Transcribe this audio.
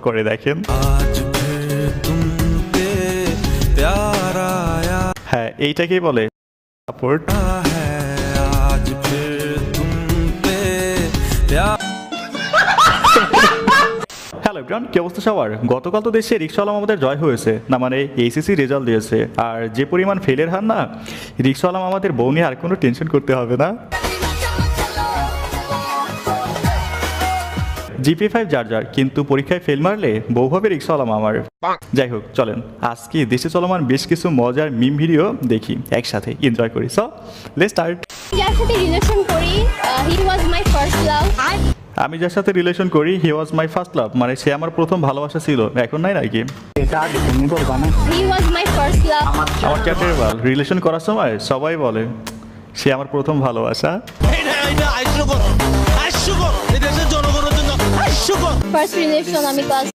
করে দেখেন। হ্যাঁ, এইটাকেই বলে সাপোর্ট। হ্যালো এভরিওয়ান, কি অবস্থা সবার? গতকাল তো দেশে রিক্সাওয়ালা আমাদের জয় হয়েছে, না মানে এইচএসসি রেজাল্ট দিয়েছে। আর যে পরিমাণ ফেলের হার না, রিক্সাওয়ালা আমাদের বউ নিয়ে আর কোনো টেনশন করতে হবে না। জিপি 5 যার কিন্তু পরীক্ষায় ফেল মারলে বউ হবে রিক্সাওয়ালা মামার। যাই হোক, চলেন আজকে দেশে চলমান বেশ কিছু মজার মিম ভিডিও দেখি, একসাথে এনজয় করি। So let's start. যার সাথে রিলেশন করি হি ওয়াজ মাই ফার্স্ট লাভ। আমি যার সাথে রিলেশন করি হি ওয়াজ মাই ফার্স্ট লাভ, মানে সে আমার প্রথম ভালোবাসা ছিল, এখন নাই নাকি? হি ওয়াজ মাই ফার্স্ট লাভ। আমার চ্যাটের বাল রিলেশন করার সময় সবাই বলে সে আমার প্রথম ভালোবাসা। ফার্স্ট রিলেশন আমি ক্লাস